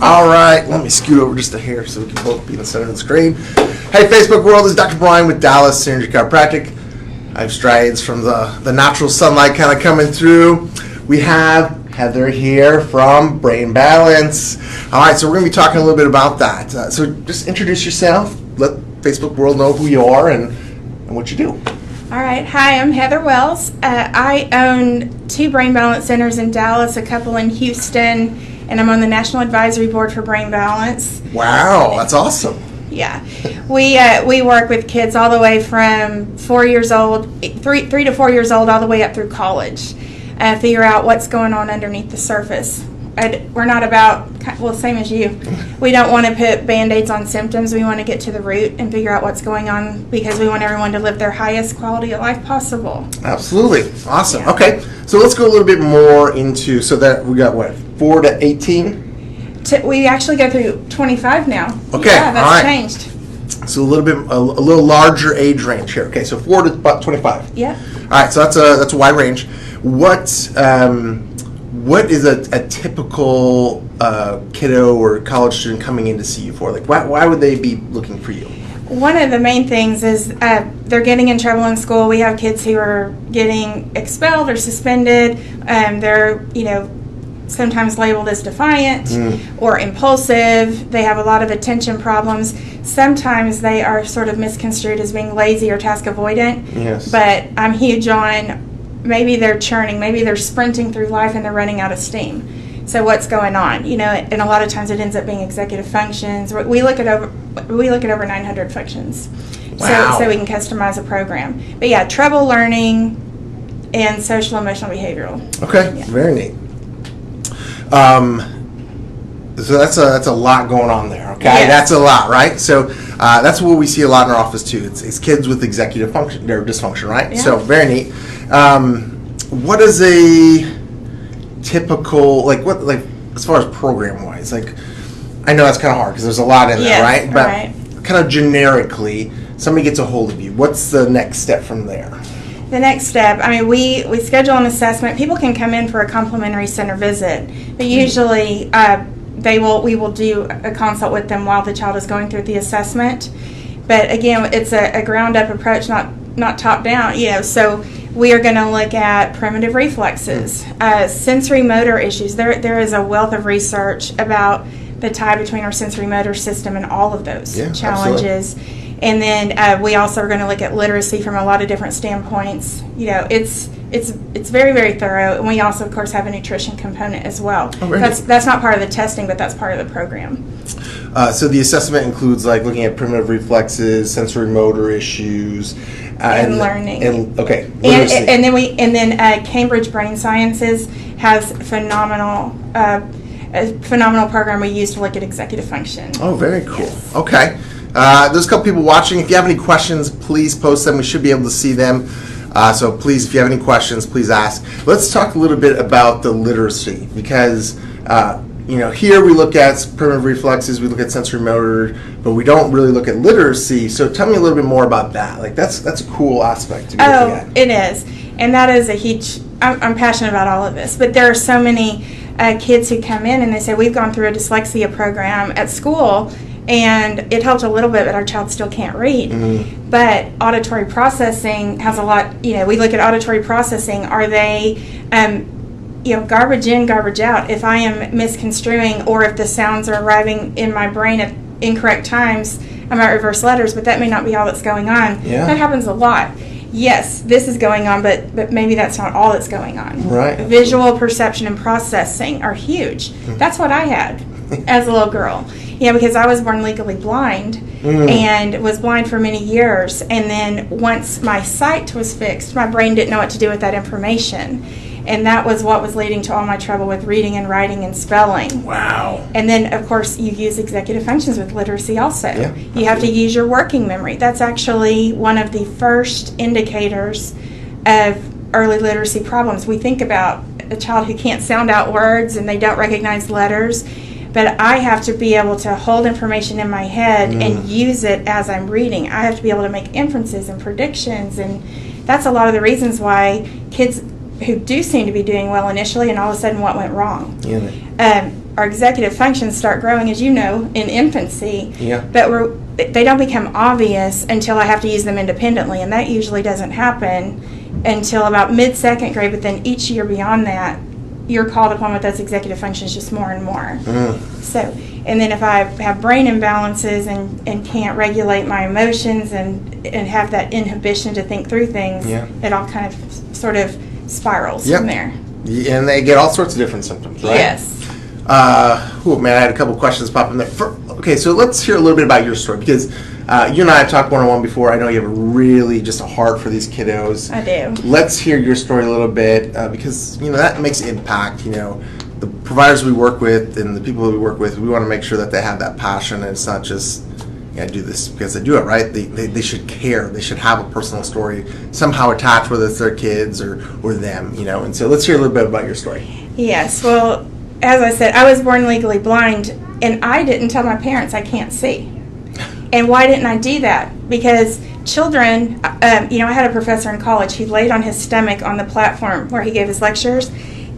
All right, let me scoot over just a hair so we can both be in the center of the screen. Hey, Facebook world, this is Dr. Brian with Dallas Synergy Chiropractic. I have strides from the natural sunlight kind of coming through. We have Heather here from Brain Balance. All right, so we're going to be talking a little bit about that. So just introduce yourself, let Facebook world know who you are and what you do. All right. Hi, I'm Heather Wells. I own 2 Brain Balance centers in Dallas, a couple in Houston, and I'm on the National Advisory Board for Brain Balance. Wow, that's awesome. Yeah. We work with kids all the way from 4 years old, 3 to 4 years old, all the way up through college. Figure out what's going on underneath the surface. We're not about, well, same as you. We don't want to put Band-Aids on symptoms. We want to get to the root and figure out what's going on because we want everyone to live their highest quality of life possible. Absolutely. Awesome. Yeah. Okay, so let's go a little bit more into, so that we got what, 4 to 18? We actually go through 25 now. Okay, Yeah, that's all right. changed. So a little larger age range here. Okay, so 4 to about 25. Yeah. All right, so that's a wide range. What is a typical kiddo or college student coming in to see you for? Like, why would they be looking for you? One of the main things is they're getting in trouble in school. We have kids who are getting expelled or suspended. They're, sometimes labeled as defiant or impulsive. They have a lot of attention problems. Sometimes they are sort of misconstrued as being lazy or task avoidant. Yes. But I'm huge on maybe they're churning, maybe they're sprinting through life and they're running out of steam. So what's going on? And a lot of times it ends up being executive functions. We look at over 900 functions. Wow. So we can customize a program. But yeah, trouble learning and social emotional behavioral. Okay, Yeah. Very neat. So that's a lot going on there. Okay, Yes. That's a lot, right? So that's what we see a lot in our office too. It's kids with executive function or dysfunction, right? Yeah. So very neat. What is a typical as far as program wise? Like, I know that's kind of hard because there's a lot in there, Yes, right? But right. kind of generically, somebody gets a hold of you. What's the next step from there? The next step, we schedule an assessment. People can come in for a complimentary center visit, but usually we will do a consult with them while the child is going through the assessment. But again, it's a ground up approach, not top down. So we are going to look at primitive reflexes, sensory motor issues. There is a wealth of research about the tie between our sensory motor system and all of those challenges. Absolutely. And then we also are going to look at literacy from a lot of different standpoints. It's very, very thorough. And we also, of course, have a nutrition component as well. Oh, really? That's not part of the testing, but that's part of the program. So the assessment includes looking at primitive reflexes, sensory motor issues, and learning. Literacy. And then Cambridge Brain Sciences has a phenomenal program we use to look at executive function. Oh, very cool. Yes. Okay. There's a couple people watching. If you have any questions, please post them. We should be able to see them. So please, if you have any questions, please ask. Let's talk a little bit about the literacy because, here we look at primitive reflexes, we look at sensory motor, but we don't really look at literacy. So tell me a little bit more about that. That's a cool aspect to be looking at. It is. And that is a huge, I'm passionate about all of this, but there are so many kids who come in and they say, we've gone through a dyslexia program at school, and it helped a little bit, but our child still can't read. Mm-hmm. But auditory processing has a lot, we look at auditory processing. Are they, garbage in, garbage out? If I am misconstruing or if the sounds are arriving in my brain at incorrect times, I might reverse letters, but that may not be all that's going on. Yeah. That happens a lot. Yes, this is going on, but maybe that's not all that's going on. Right. Visual perception and processing are huge. Mm-hmm. That's what I had as a little girl. Because I was born legally blind and was blind for many years. And then once my sight was fixed, my brain didn't know what to do with that information. And that was what was leading to all my trouble with reading and writing and spelling. Wow. And then, of course, you use executive functions with literacy also. Yeah, you have to use your working memory. That's actually one of the first indicators of early literacy problems. We think about a child who can't sound out words and they don't recognize letters. But I have to be able to hold information in my head and use it as I'm reading. I have to be able to make inferences and predictions, and that's a lot of the reasons why kids who do seem to be doing well initially and all of a sudden what went wrong. Yeah. our executive functions start growing, as you know, in infancy. Yeah. But they don't become obvious until I have to use them independently, and that usually doesn't happen until about mid-second grade. But then each year beyond that, you're called upon with those executive functions just more and more. So, and then if I have brain imbalances and can't regulate my emotions and have that inhibition to think through things, it all kind of sort of spirals from there. And they get all sorts of different symptoms, right? Yes. Oh man, I had a couple questions pop in there. Okay, so let's hear a little bit about your story, because you and I have talked one-on-one before. I know you have really just a heart for these kiddos. I do. Let's hear your story a little bit, because that makes impact. The providers we work with and the people we work with, we want to make sure that they have that passion, and it's not just I do this because I do it, right? They should care. They should have a personal story somehow attached, whether it's their kids or them, And so let's hear a little bit about your story. Yes. Well, as I said, I was born legally blind, and I didn't tell my parents I can't see. And why didn't I do that? Because children, I had a professor in college who laid on his stomach on the platform where he gave his lectures,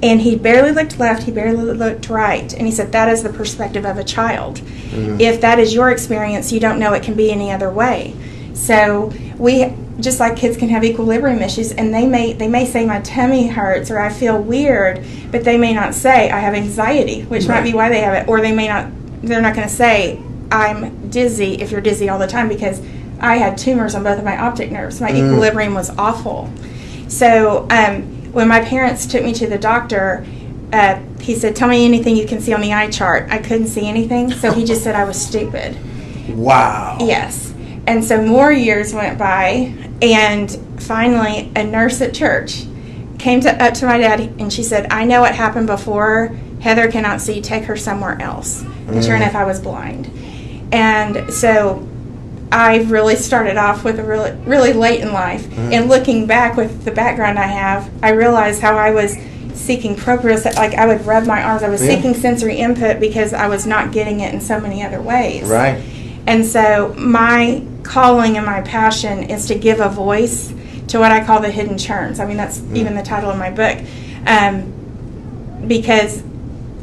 and he barely looked left, he barely looked right. And he said, that is the perspective of a child. If that is your experience, you don't know it can be any other way. So we, just like kids can have equilibrium issues, and they may say my tummy hurts or I feel weird, but they may not say I have anxiety, which might be why they have it, or they're not going to say I'm dizzy if you're dizzy all the time, because I had tumors on both of my optic nerves. My equilibrium was awful. So when my parents took me to the doctor, he said, tell me anything you can see on the eye chart. I couldn't see anything, so he just said I was stupid. Wow. Yes. And so more years went by, and finally a nurse at church came up to my dad, and she said, I know what happened before. Heather cannot see. Take her somewhere else. And sure enough, I was blind. And so I really started off with really, really late in life. And looking back with the background I have, I realized how I was seeking proprioception. Like I would rub my arms. I was seeking sensory input because I was not getting it in so many other ways. Right. And so my calling and my passion is to give a voice to what I call the hidden churns. I mean, that's even the title of my book. Because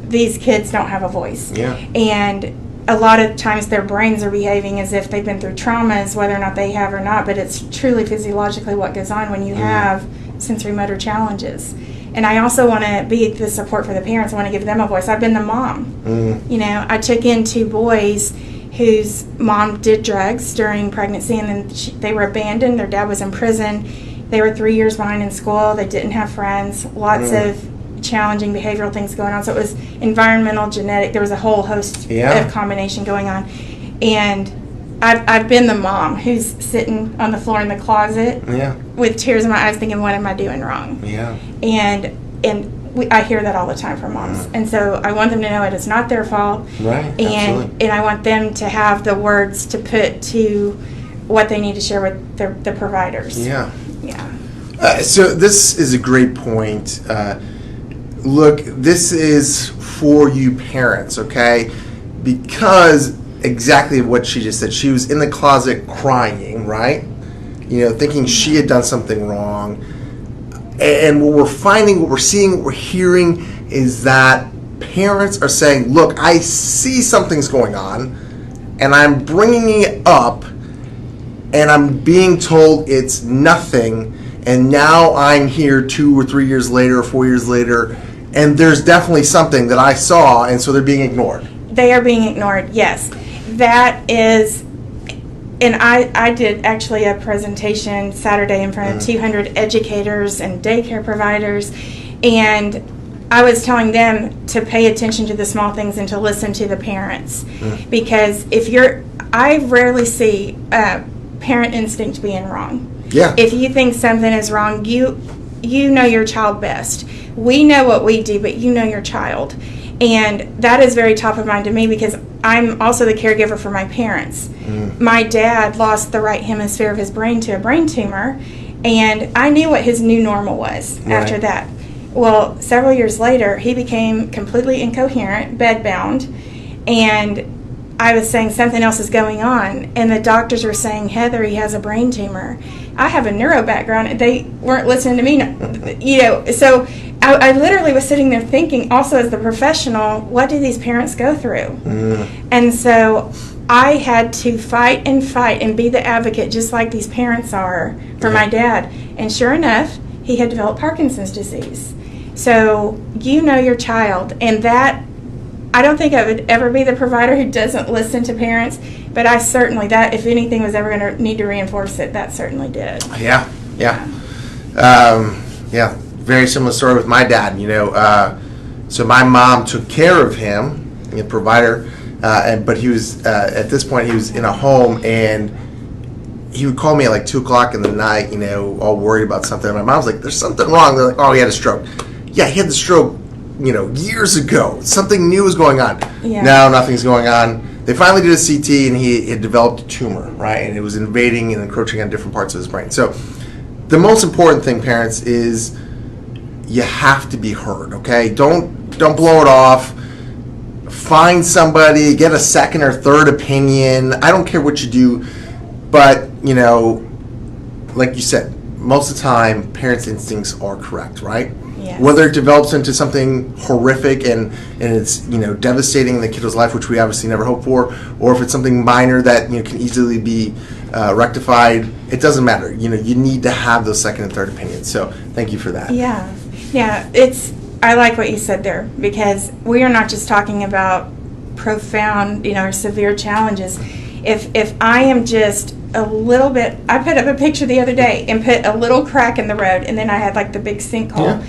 these kids don't have a voice. Yeah. And a lot of times their brains are behaving as if they've been through traumas, whether or not they have or not, but it's truly physiologically what goes on when you have sensory motor challenges. And I also want to be the support for the parents. I want to give them a voice. I've been the mom. I took in 2 boys whose mom did drugs during pregnancy, and then they were abandoned. Their dad was in prison. They were 3 years behind in school. They didn't have friends. Lots of challenging behavioral things going on. So it was environmental, genetic. There was a whole host of combination going on. And I've been the mom who's sitting on the floor in the closet with tears in my eyes thinking, what am I doing wrong? And I hear that all the time from moms. And so I want them to know it is not their fault. Right. And I want them to have the words to put to what they need to share with the providers. So this is a great point. Look, this is for you parents, okay? Because exactly what she just said. She was in the closet crying, right? Thinking she had done something wrong. And what we're finding, what we're seeing, what we're hearing is that parents are saying, look, I see something's going on, and I'm bringing it up, and I'm being told it's nothing, and now I'm here 2 or 3 years later or 4 years later, and there's definitely something that I saw, and so they're being ignored. They are being ignored, yes. That is, and I did actually a presentation Saturday in front of 200 educators and daycare providers, and I was telling them to pay attention to the small things and to listen to the parents. Because I rarely see parent instinct being wrong. Yeah. If you think something is wrong, you know your child best. We know what we do, but you know your child. And that is very top of mind to me because I'm also the caregiver for my parents. My dad lost the right hemisphere of his brain to a brain tumor, and I knew what his new normal was after that. Well, several years later, he became completely incoherent, bedbound, and I was saying something else is going on, and the doctors were saying, Heather, he has a brain tumor. I have a neuro background, and they weren't listening to me, so I literally was sitting there thinking, also as the professional, what do these parents go through? And so I had to fight and be the advocate, just like these parents are, for my dad. And sure enough, he had developed Parkinson's disease. So you know your child, and that, I don't think I would ever be the provider who doesn't listen to parents, but I certainly, that if anything was ever going to need to reinforce it, that certainly did. Yeah. Very similar story with my dad. So my mom took care of him, a provider, but he was at this point he was in a home, and he would call me at like 2:00 in the night, all worried about something. And my mom's like, "There's something wrong." They're like, "Oh, he had a stroke." Yeah, he had the stroke, years ago. Something new was going on. Yeah. No, nothing's going on. They finally did a CT, and he had developed a tumor, right? And it was invading and encroaching on different parts of his brain. So the most important thing, parents, is you have to be heard, okay? Don't blow it off. Find somebody, get a second or third opinion. I don't care what you do, but, like you said, most of the time, parents' instincts are correct, right? Yes. Whether it develops into something horrific and it's devastating in the kiddo's life, which we obviously never hope for, or if it's something minor that can easily be rectified, it doesn't matter. You need to have those second and third opinions. So thank you for that. Yeah. I like what you said there, because we are not just talking about profound, or severe challenges. If I am just a little bit, I put up a picture the other day and put a little crack in the road, and then I had like the big sinkhole. Yeah.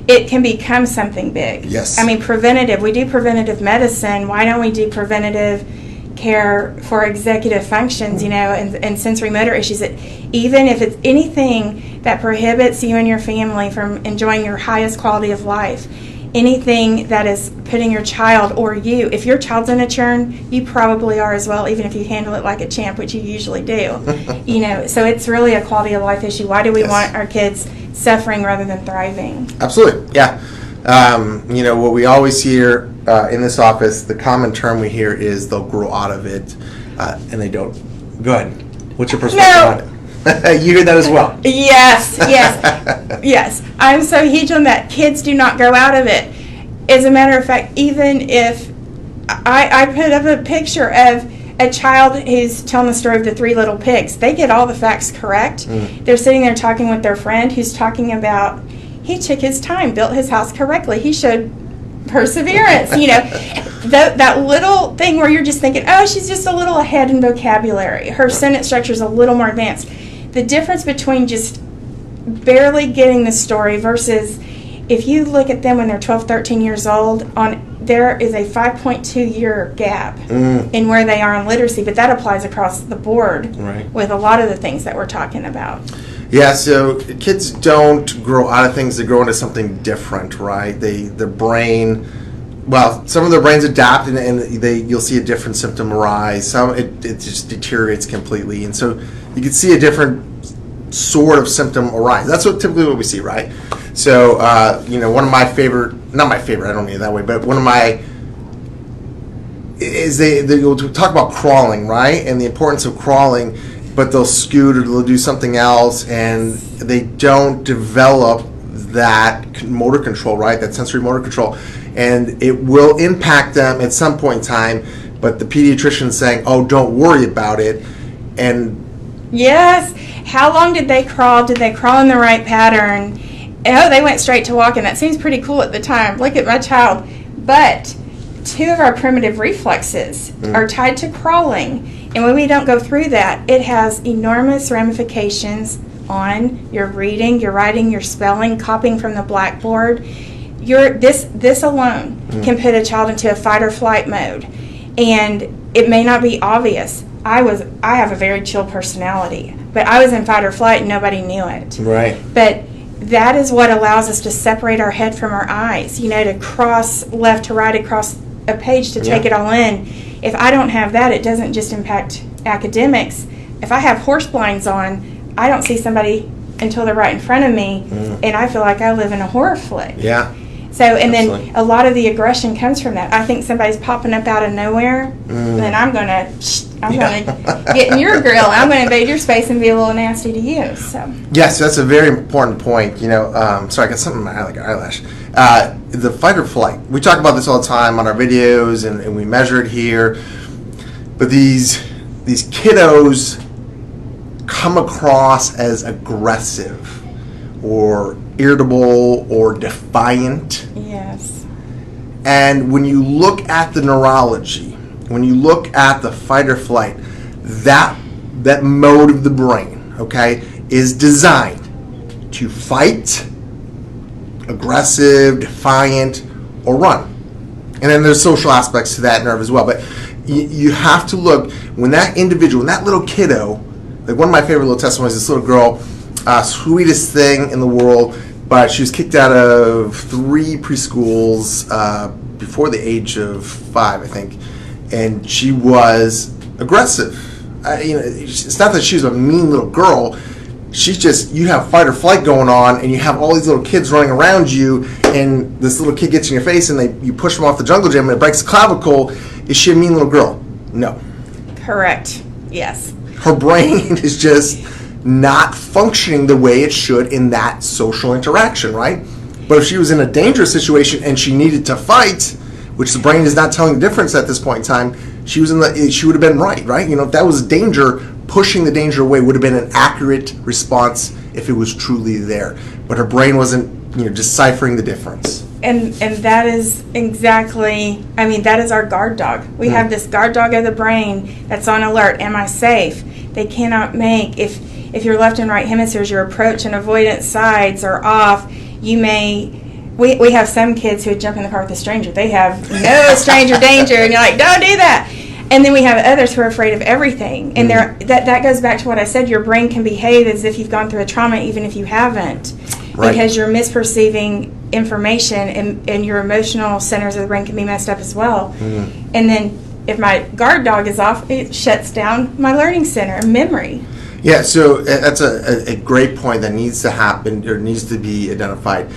It can become something big. Yes. I mean, we do preventative medicine. Why don't we do preventative care for executive functions, and sensory motor issues, that even if it's anything that prohibits you and your family from enjoying your highest quality of life, anything that is putting your child, or you, if your child's in a churn, you probably are as well, even if you handle it like a champ, which you usually do. So it's really a quality of life issue. Why do we want our kids suffering rather than thriving? Absolutely, yeah. What we always hear in this office, the common term we hear is they'll grow out of it, and they don't. Go ahead. What's your perspective on it? You hear that as well? Yes. I'm so huge on that. Kids do not grow out of it. As a matter of fact, even if I put up a picture of a child who's telling the story of the 3 little pigs, they get all the facts correct. They're sitting there talking with their friend who's talking about, he took his time, built his house correctly. He showed perseverance. That little thing where you're just thinking, oh, she's just a little ahead in vocabulary. Her sentence structure is a little more advanced. The difference between just barely getting the story versus if you look at them when they're 12, 13 years old, there is a 5.2 year gap in where they are in literacy, but that applies across the board with a lot of the things that we're talking about. Yeah, so kids don't grow out of things, they grow into something different, right? Their brain, some of their brains adapt and you'll see a different symptom arise. Some it just deteriorates completely, and so you can see a different sort of symptom arise. That's typically what we see, right? So, one of my favorite, not my favorite, I don't mean it that way, but one of my, is they'll talk about crawling, right? And the importance of crawling, but they'll scoot or they'll do something else, and they don't develop that motor control, right? That sensory motor control. And it will impact them at some point in time, but the pediatrician's saying, oh, don't worry about it. And yes. How long did they crawl? Did they crawl in the right pattern? Oh, they went straight to walking. That seems pretty cool at the time. Look at my child. But 2 of our primitive reflexes are tied to crawling. And when we don't go through that, it has enormous ramifications on your reading, your writing, your spelling, copying from the blackboard. This alone can put a child into a fight or flight mode. And it may not be obvious. I have a very chill personality, but I was in fight or flight and nobody knew it. Right. But that is what allows us to separate our head from our eyes, to cross left to right across a page to take it all in. If I don't have that, it doesn't just impact academics. If I have horse blinds on, I don't see somebody until they're right in front of me, and I feel like I live in a horror flick. Yeah. So, and then a lot of the aggression comes from that. I think somebody's popping up out of nowhere, then I'm going to get in your grill. I'm going to invade your space and be a little nasty to you. So. Yes, that's a very important point. Sorry, I got something in my eye, like an eyelash. The fight or flight. We talk about this all the time on our videos, and we measure it here. But these kiddos come across as aggressive or irritable or defiant. Yes. And when you look at the neurology, when you look at the fight or flight, that mode of the brain, okay, is designed to fight, aggressive, defiant, or run. And then there's social aspects to that nerve as well. But you have to look, when that individual, when that little kiddo, like one of my favorite little testimonies, this little girl, sweetest thing in the world, but she was kicked out of 3 preschools before the age of 5, I think. And she was aggressive. It's not that she was a mean little girl. She's just, you have fight or flight going on, and you have all these little kids running around you, and this little kid gets in your face, and you push him off the jungle gym, and it breaks the clavicle. Is she a mean little girl? No. Correct. Yes. Her brain is just not functioning the way it should in that social interaction, right? But if she was in a dangerous situation and she needed to fight, which the brain is not telling the difference at this point in time, she would have been right? If that was danger, pushing the danger away would have been an accurate response if it was truly there. But her brain wasn't, deciphering the difference. And that is exactly, that is our guard dog. We have this guard dog of the brain that's on alert. Am I safe? They cannot make, if your left and right hemispheres, your approach and avoidance sides are off, we have some kids who would jump in the car with a stranger. They have no stranger danger, and you're like, don't do that. And then we have others who are afraid of everything. And that goes back to what I said. Your brain can behave as if you've gone through a trauma even if you haven't. Right. Because you're misperceiving information, and your emotional centers of the brain can be messed up as well. And then if my guard dog is off, it shuts down my learning center, memory. Yeah, so that's a great point that needs to happen or needs to be identified.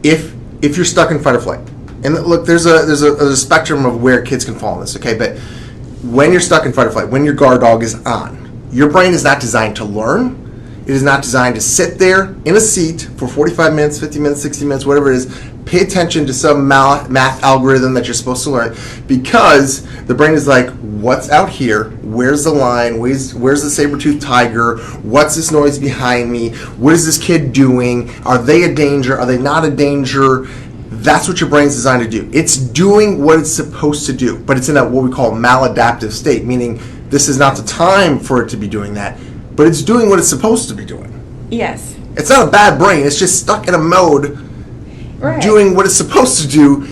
If you're stuck in fight or flight, and look, there's a spectrum of where kids can fall in this, okay? But when you're stuck in fight or flight, when your guard dog is on, your brain is not designed to learn. It is not designed to sit there in a seat for 45 minutes, 50 minutes, 60 minutes, whatever it is, pay attention to some math algorithm that you're supposed to learn, because the brain is like, what's out here? Where's the line? Where's the saber-toothed tiger? What's this noise behind me? What is this kid doing? Are they a danger? Are they not a danger? That's what your brain's designed to do. It's doing what it's supposed to do, but it's in what we call maladaptive state, meaning this is not the time for it to be doing that, but it's doing what it's supposed to be doing. Yes. It's not a bad brain. It's just stuck in a mode doing what it's supposed to do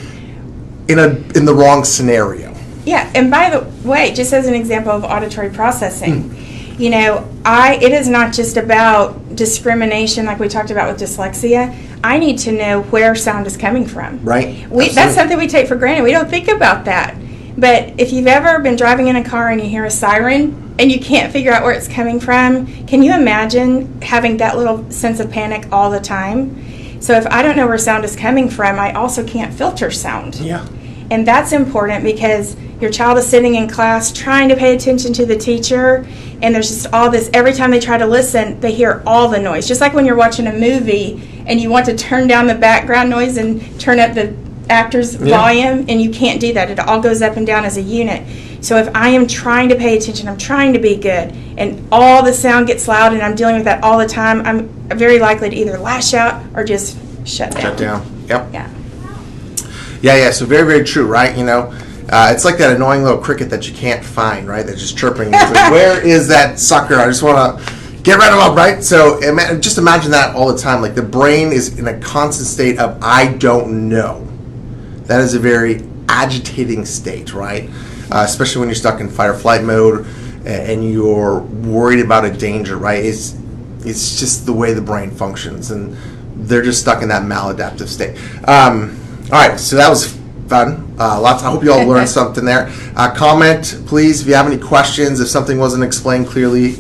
in the wrong scenario. Yeah, and by the way, just as an example of auditory processing, it is not just about discrimination like we talked about with dyslexia. I need to know where sound is coming from. Right. That's something we take for granted. We don't think about that. But if you've ever been driving in a car and you hear a siren and you can't figure out where it's coming from, can you imagine having that little sense of panic all the time? So if I don't know where sound is coming from, I also can't filter sound. Yeah. And that's important because your child is sitting in class trying to pay attention to the teacher, and there's just all this, every time they try to listen, they hear all the noise. Just like when you're watching a movie and you want to turn down the background noise and turn up the actor's volume, and you can't do that. It all goes up and down as a unit. So if I am trying to pay attention, I'm trying to be good, and all the sound gets loud and I'm dealing with that all the time, I'm very likely to either lash out or just shut down. Shut down. Yep. Yeah. Yeah, so very, very true, right? It's like that annoying little cricket that you can't find, right? That's just chirping. Like, where is that sucker? I just want to get rid of him, right? So just imagine that all the time. Like the brain is in a constant state of, I don't know. That is a very agitating state, right? Especially when you're stuck in fight or flight mode and you're worried about a danger, right? It's just the way the brain functions, and they're just stuck in that maladaptive state. All right, so that was fun. I hope you all learned something there. Comment, please, if you have any questions. If something wasn't explained clearly,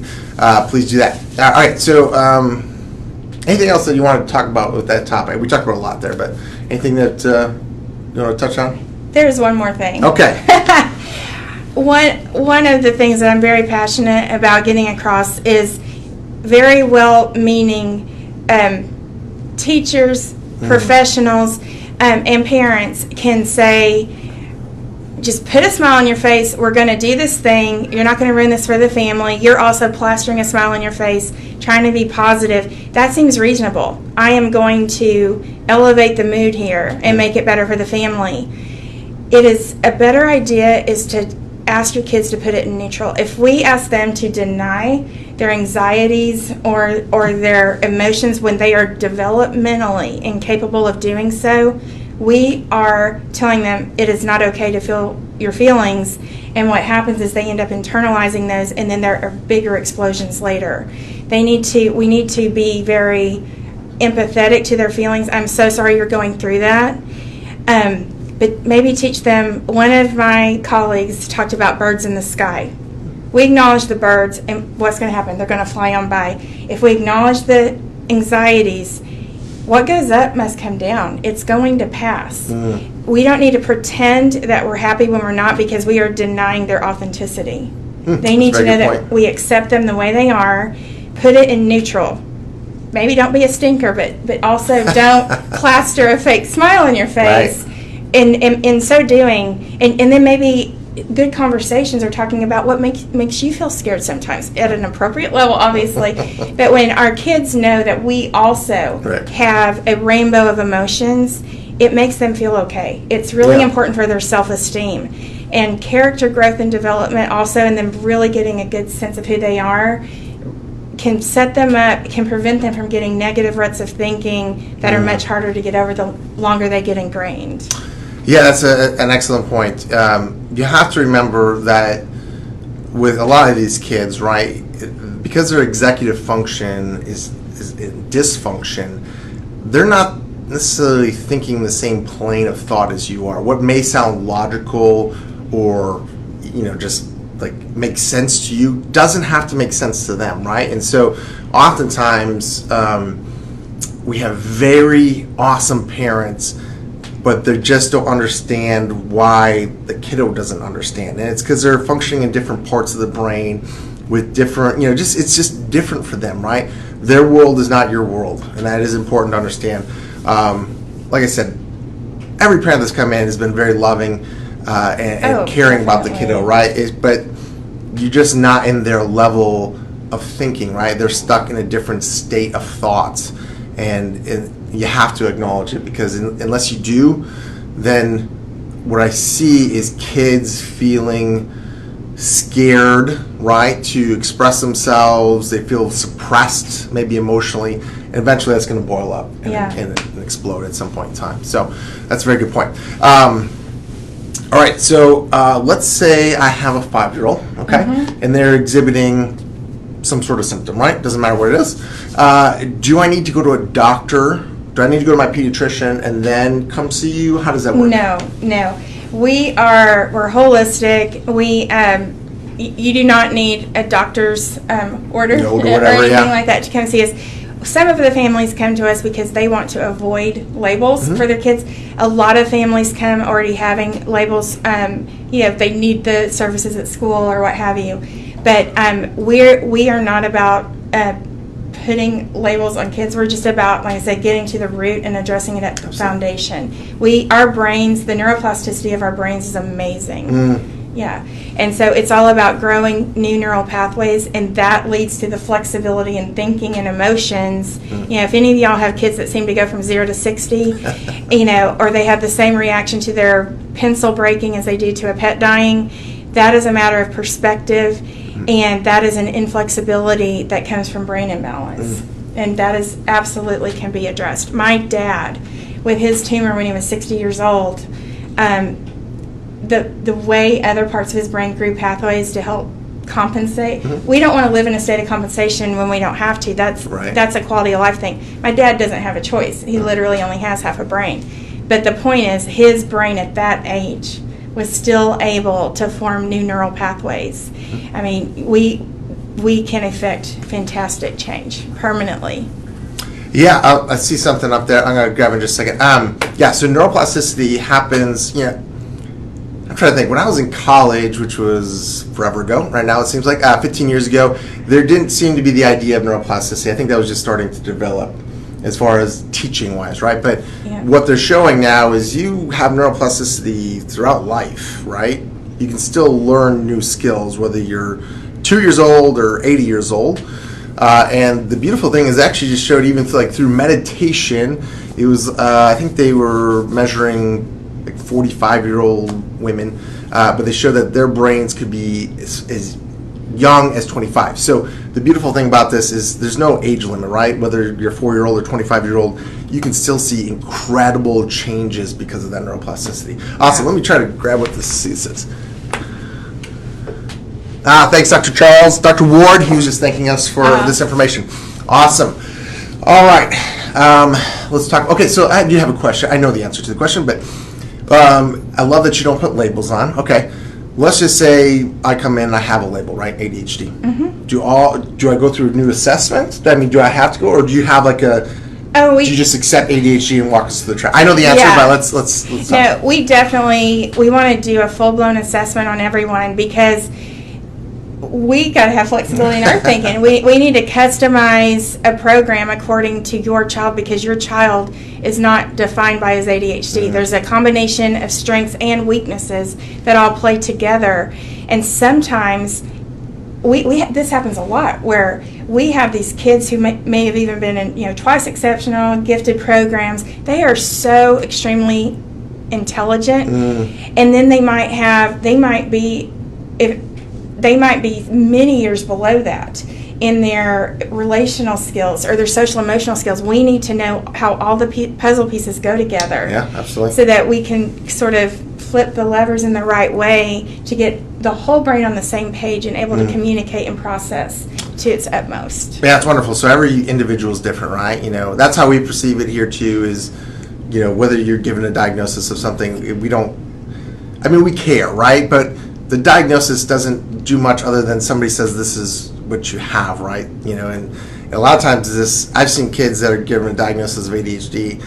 please do that. All right, so anything else that you want to talk about with that topic? We talked about a lot there, but anything that you want to touch on? There's one more thing. Okay. One of the things that I'm very passionate about getting across is very well-meaning teachers, professionals, and parents can say, just put a smile on your face. We're going to do this thing. You're not going to ruin this for the family. You're also plastering a smile on your face, trying to be positive. That seems reasonable. I am going to elevate the mood here and make it better for the family. It is a better idea is to ask your kids to put it in neutral. If we ask them to deny their anxieties or their emotions when they are developmentally incapable of doing so, we are telling them it is not okay to feel your feelings, and what happens is they end up internalizing those, and then there are bigger explosions later. We need to be very empathetic to their feelings. I'm so sorry you're going through that. But maybe teach them. One of my colleagues talked about birds in the sky. We acknowledge the birds, and what's going to happen? They're going to fly on by. If we acknowledge the anxieties, what goes up must come down. It's going to pass. We don't need to pretend that we're happy when we're not, because we are denying their authenticity. They need to know that we accept them the way they are. Put it in neutral. Maybe don't be a stinker, but also don't plaster a fake smile on your face. Right. In so doing, and then maybe good conversations are talking about what makes you feel scared sometimes at an appropriate level, obviously. But when our kids know that we also have a rainbow of emotions, it makes them feel okay. It's really important for their self-esteem. And character growth and development also, and them really getting a good sense of who they are, can set them up, can prevent them from getting negative ruts of thinking that are much harder to get over the longer they get ingrained. Yeah, that's an excellent point. You have to remember that with a lot of these kids, right, because their executive function is in dysfunction, they're not necessarily thinking the same plane of thought as you are. What may sound logical or, just like makes sense to you doesn't have to make sense to them, right? And so oftentimes we have very awesome parents, but they just don't understand why the kiddo doesn't understand. And it's because they're functioning in different parts of the brain with different, it's just different for them, right? Their world is not your world, and that is important to understand. Like I said, every parent that's come in has been very loving and caring about the kiddo, right? But you're just not in their level of thinking, right? They're stuck in a different state of thoughts, and you have to acknowledge it, because unless you do, then what I see is kids feeling scared, right, to express themselves. They feel suppressed, maybe emotionally, and eventually that's going to boil up and explode at some point in time. So that's a very good point. All right, so let's say I have a 5-year-old, okay, and they're exhibiting some sort of symptom, right? Doesn't matter what it is. Do I need to go to a doctor? Do I need to go to my pediatrician and then come see you? How does that work? No. We're holistic. You do not need a doctor's order or anything like that to come see us. Some of the families come to us because they want to avoid labels for their kids. A lot of families come already having labels, if they need the services at school or what have you. But we are not about putting labels on kids. We're just about, like I said, getting to the root and addressing it at the foundation. Our brains, the neuroplasticity of our brains is amazing. Yeah, and so it's all about growing new neural pathways, and that leads to the flexibility in thinking and emotions. If any of y'all have kids that seem to go from 0 to 60, or they have the same reaction to their pencil breaking as they do to a pet dying, that is a matter of perspective, and that is an inflexibility that comes from brain imbalance, and that is absolutely can be addressed. My dad, with his tumor when he was 60 years old, the way other parts of his brain grew pathways to help compensate. We don't want to live in a state of compensation when we don't have to. That's a quality of life thing. My dad doesn't have a choice. He literally only has half a brain. But the point is, his brain at that age was still able to form new neural pathways. I mean, we can effect fantastic change permanently. Yeah, I see something up there. I'm going to grab it in just a second. So neuroplasticity happens, I'm trying to think. When I was in college, which was forever ago, right now it seems like 15 years ago, there didn't seem to be the idea of neuroplasticity. I think that was just starting to develop. as far as teaching wise, right? But Yeah. what they're showing now is you have neuroplasticity throughout life, right? You can still learn new skills, whether you're 2 years old or 80 years old. And the beautiful thing is actually just showed even through meditation. It was, I think they were measuring like 45-year-old women, but they showed that their brains could be as young as 25. So the beautiful thing about this is there's no age limit, right? Whether you're 4-year-old or 25-year-old, you can still see incredible changes because of that neuroplasticity. Awesome. Let me try to grab what this is. Thanks, Dr. Charles. Dr. Ward, he was just thanking us for this information. Awesome. All right. Let's talk. Okay, so I do have a question. I know the answer to the question, but I love that you don't put labels on. Okay. Let's just say I come in and I have a label, right? ADHD. Mm-hmm. Do I go through a new assessment? I mean, do I have to go, or do you have like a? Do you just accept ADHD and walk us through the track? I know the answer, but let's. No, we definitely want to do a full blown assessment on everyone because we got to have flexibility in our thinking. We need to customize a program according to your child because your child is not defined by his ADHD. Mm-hmm. There's a combination of strengths and weaknesses that all play together. And sometimes this happens a lot where we have these kids who may have even been in twice exceptional, gifted programs. They are so extremely intelligent, and then they might be many years below that in their relational skills or their social emotional skills. We need to know how all the puzzle pieces go together. Yeah, absolutely. So that we can sort of flip the levers in the right way to get the whole brain on the same page and able to communicate and process to its utmost. Yeah, it's wonderful. So every individual is different, right? That's how we perceive it here too is, whether you're given a diagnosis of something, we care, right? But the diagnosis doesn't do much other than somebody says this is what you have, right? And a lot of times I've seen kids that are given a diagnosis of ADHD,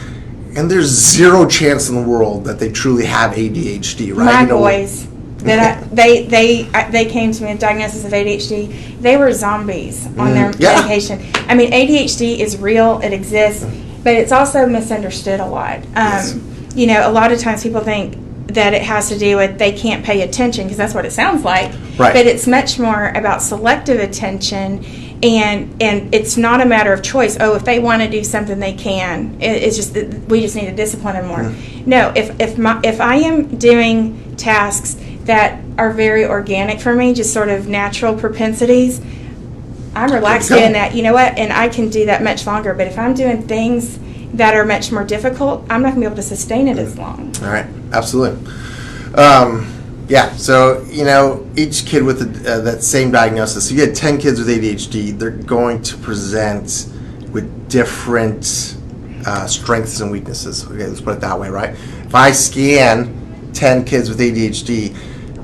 and there's zero chance in the world that they truly have ADHD, right? My boys, they came to me with diagnosis of ADHD. They were zombies on their medication. I mean, ADHD is real; it exists, but it's also misunderstood a lot. Yes. A lot of times people think that it has to do with they can't pay attention because that's what it sounds like. Right. But it's much more about selective attention, and it's not a matter of choice. Oh, if they want to do something, they can. It's just that we just need to discipline them more. No, if I am doing tasks that are very organic for me, just sort of natural propensities, I'm relaxed doing that. You know what? And I can do that much longer. But if I'm doing things that are much more difficult, I'm not going to be able to sustain it as long. All right, absolutely. So, each kid with that same diagnosis, so you had 10 kids with ADHD, they're going to present with different strengths and weaknesses. Okay, let's put it that way, right? If I scan 10 kids with ADHD,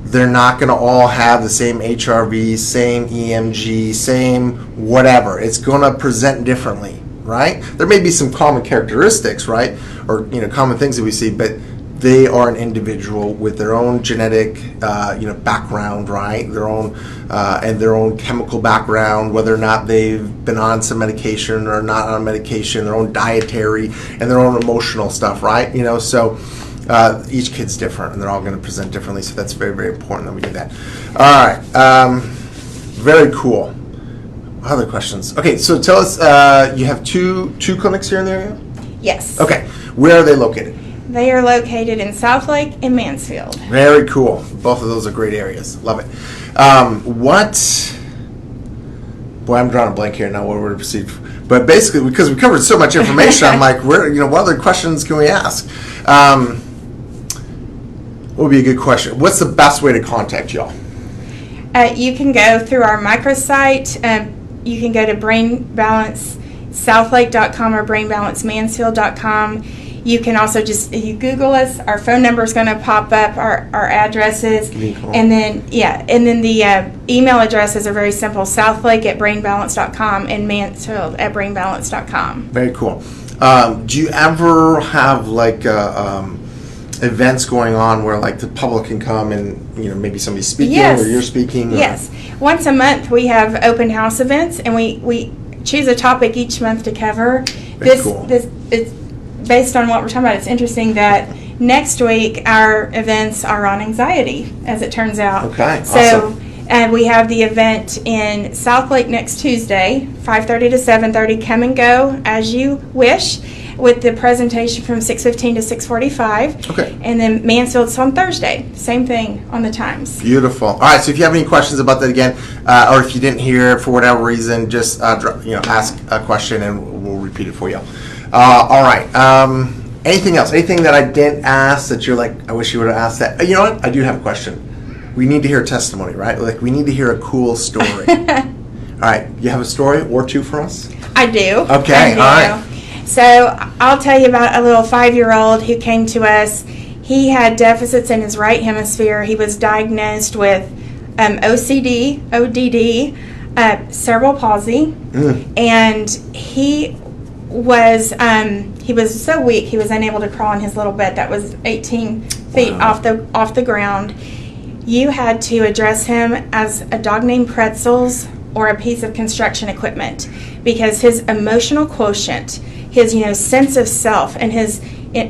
they're not going to all have the same HRV, same EMG, same whatever. It's going to present differently. Right? There may be some common characteristics, right? Or, common things that we see, but they are an individual with their own genetic, background, right? Their own, and their own chemical background, whether or not they've been on some medication or not on medication, their own dietary and their own emotional stuff, right? So each kid's different and they're all going to present differently. So that's very, very important that we do that. All right. Very cool. Other questions? Okay, so tell us, you have two clinics here in the area? Yes. Okay, where are they located? They are located in Southlake and Mansfield. Very cool. Both of those are great areas. Love it. Boy, I'm drawing a blank here now. What we're to proceed? But basically, because we covered so much information, I'm like, what other questions can we ask? What would be a good question? What's the best way to contact y'all? You can go through our microsite. You can go to brainbalancesouthlake.com or brainbalancemansfield.com. You can also you Google us. Our phone number is going to pop up, our addresses. And then the email addresses are very simple, southlake@brainbalance.com and mansfield@brainbalance.com. Very cool. Do you ever have events going on where the public can come and maybe somebody's speaking or you're speaking? Yes. Once a month we have open house events and we choose a topic each month to cover, This cool. it's based on what we're talking about. It's interesting that next week our events are on anxiety, as it turns out. Okay, So, awesome. and we have the event in South Lake next Tuesday, 5:30 to 7:30. Come and go as you wish, with the presentation from 6:15 to 6:45. Okay. And then Mansfield's on Thursday. Same thing on the times. Beautiful. All right, so if you have any questions about that again, or if you didn't hear it for whatever reason, just ask a question and we'll repeat it for you. All right. Anything else? Anything that I didn't ask that you're like, I wish you would have asked that? You know what? I do have a question. We need to hear a testimony, right? Like, we need to hear a cool story. All right. You have a story or two for us? I do. Okay, I do. all right. So I'll tell you about a little 5-year-old who came to us. He had deficits in his right hemisphere. He was diagnosed with OCD, ODD, cerebral palsy, and he was so weak he was unable to crawl in his little bed that was 18 feet off the ground. You had to address him as a dog named Pretzels or a piece of construction equipment, because his emotional quotient, his sense of self, and his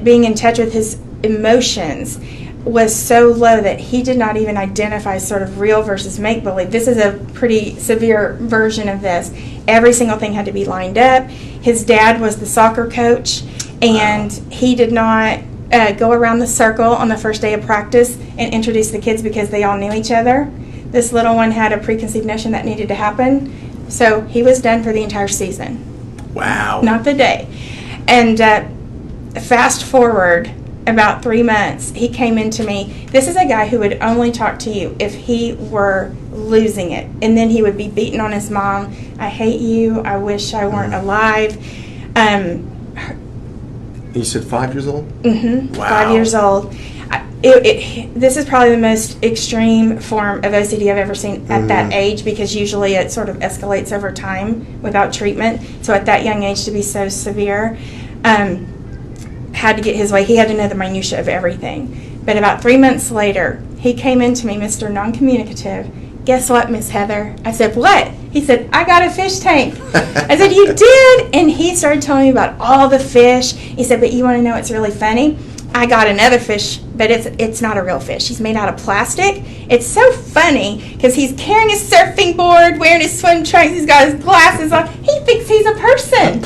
being in touch with his emotions was so low that he did not even identify sort of real versus make-believe. This is a pretty severe version of this. Every single thing had to be lined up. His dad was the soccer coach, and he did not go around the circle on the first day of practice and introduce the kids because they all knew each other. This little one had a preconceived notion that needed to happen, so he was done for the entire season. Wow. Not the day. And fast forward about 3 months, he came into me. This is a guy who would only talk to you if he were losing it. And then he would be beating on his mom. I hate you. I wish I weren't alive. You said 5 years old? Mm-hmm. Wow. 5 years old. This is probably the most extreme form of OCD I've ever seen at that age, because usually it sort of escalates over time without treatment. So at that young age to be so severe, had to get his way. He had to know the minutia of everything. But about 3 months later, he came into me, Mr. Non-Communicative. Guess what, Miss Heather? I said, what? He said, I got a fish tank. I said, you did? And he started telling me about all the fish. He said, but you want to know what's really funny? I got another fish, but it's not a real fish. He's made out of plastic. It's so funny because he's carrying his surfing board, wearing his swim trunks, he's got his glasses on. He thinks he's a person.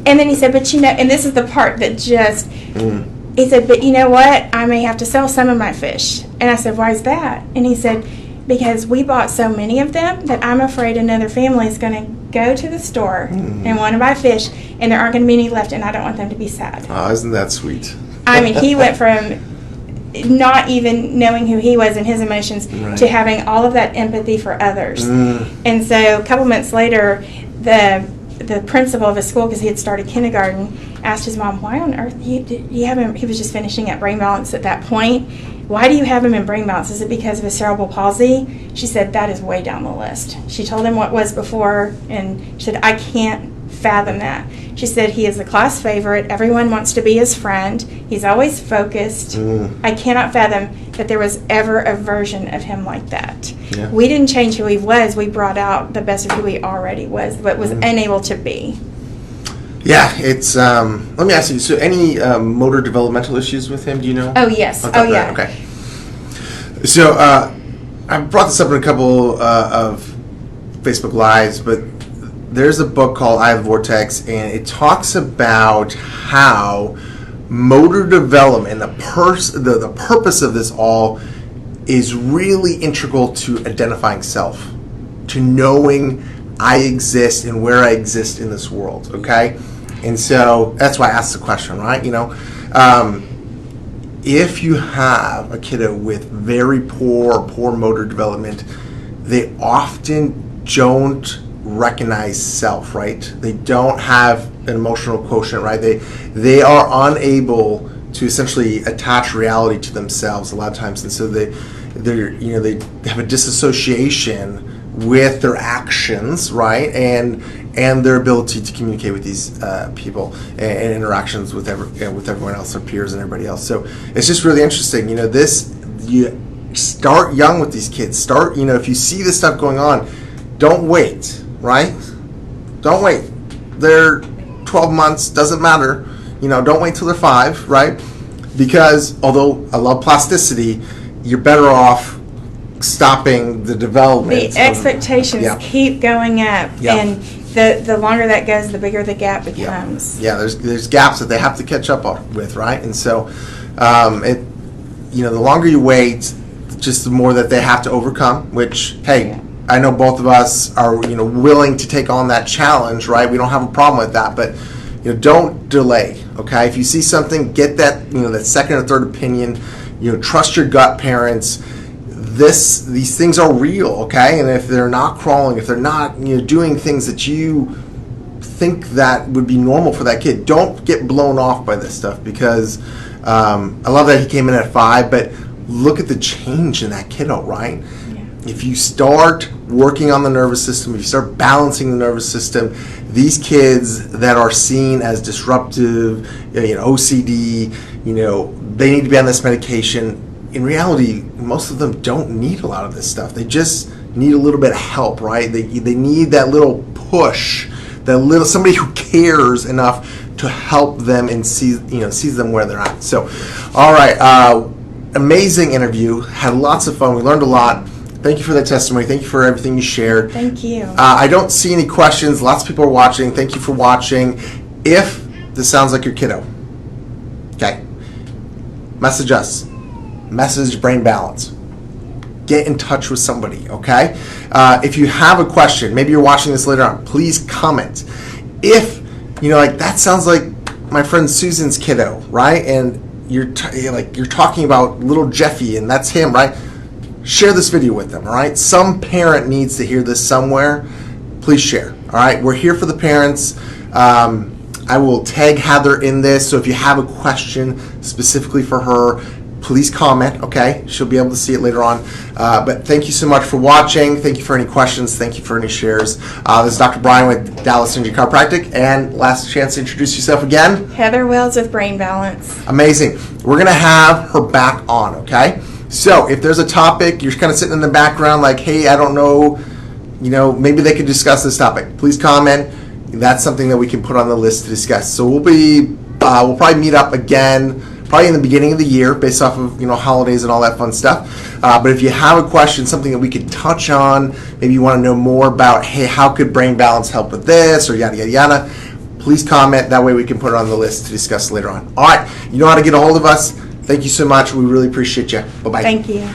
And then he said, but and this is the part that just, he said, but you know what? I may have to sell some of my fish. And I said, why is that? And he said, because we bought so many of them that I'm afraid another family is going to go to the store and want to buy fish, and there aren't going to be any left, and I don't want them to be sad. Oh, isn't that sweet? I mean, he went from not even knowing who he was and his emotions to having all of that empathy for others. And so a couple months later, the principal of his school, because he had started kindergarten, asked his mom, why on earth do you have him? He was just finishing at Brain Balance at that point. Why do you have him in Brain Balance? Is it because of his cerebral palsy? She said, that is way down the list. She told him what was before, and she said, I can't fathom that. She said, he is the class favorite. Everyone wants to be his friend. He's always focused. I cannot fathom that there was ever a version of him like that. Yeah. We didn't change who he was. We brought out the best of who he already was, but was unable to be. Yeah, it's, let me ask you, so any motor developmental issues with him, do you know? Oh, yes. Yeah. Okay. So, I brought this up in a couple of Facebook Lives, but there's a book called Eye of the Vortex, and it talks about how motor development, the purpose of this all is really integral to identifying self, to knowing I exist and where I exist in this world, okay? And so that's why I asked the question, right? If you have a kiddo with very poor motor development, they often don't recognize self, right? They don't have an emotional quotient, right? They are unable to essentially attach reality to themselves a lot of times, and so they have a disassociation with their actions, right? And their ability to communicate with these people and interactions with everyone else, their peers and everybody else. So it's just really interesting. You start young with these kids. If you see this stuff going on, don't wait, right? Don't wait. They're 12 months, doesn't matter. Don't wait till they're 5, right? Because although I love plasticity, you're better off stopping the development. The expectations keep going up, and the longer that goes, the bigger the gap becomes. Yeah, there's gaps that they have to catch up with, right? And so, the longer you wait, just the more that they have to overcome. Which, hey, I know both of us are willing to take on that challenge, right? We don't have a problem with that, but don't delay. Okay, if you see something, get that that second or third opinion. Trust your gut, parents. These things are real, okay? And if they're not crawling, if they're not doing things that you think that would be normal for that kid, don't get blown off by this stuff, because I love that he came in at 5, but look at the change in that kiddo, right? Yeah. If you start working on the nervous system, if you start balancing the nervous system, these kids that are seen as disruptive, OCD, they need to be on this medication. In reality, most of them don't need a lot of this stuff. They just need a little bit of help, right? They need that little push, somebody who cares enough to help them and sees them where they're at. So, all right, amazing interview. Had lots of fun. We learned a lot. Thank you for that testimony. Thank you for everything you shared. Thank you. I don't see any questions. Lots of people are watching. Thank you for watching. If this sounds like your kiddo, okay, message us. Message Brain Balance. Get in touch with somebody, okay? If you have a question, maybe you're watching this later on, please comment. If, that sounds like my friend Susan's kiddo, right? And you're talking about little Jeffy, and that's him, right? Share this video with them, all right? Some parent needs to hear this somewhere. Please share, all right? We're here for the parents. I will tag Heather in this, so if you have a question specifically for her, please comment, okay? She'll be able to see it later on. But thank you so much for watching. Thank you for any questions. Thank you for any shares. This is Dr. Brian with Dallas Synergy Chiropractic. And last chance to introduce yourself again. Heather Wells with Brain Balance. Amazing. We're going to have her back on, okay? So if there's a topic, you're kind of sitting in the background like, hey, I don't know, maybe they could discuss this topic. Please comment. That's something that we can put on the list to discuss. So we'll probably meet up again probably in the beginning of the year based off of holidays and all that fun stuff. But if you have a question, something that we could touch on, maybe you want to know more about, hey, how could Brain Balance help with this, or yada yada yada, please comment. That way we can put it on the list to discuss later on. All right, you know how to get a hold of us. Thank you so much. We really appreciate you. Bye-bye. Thank you.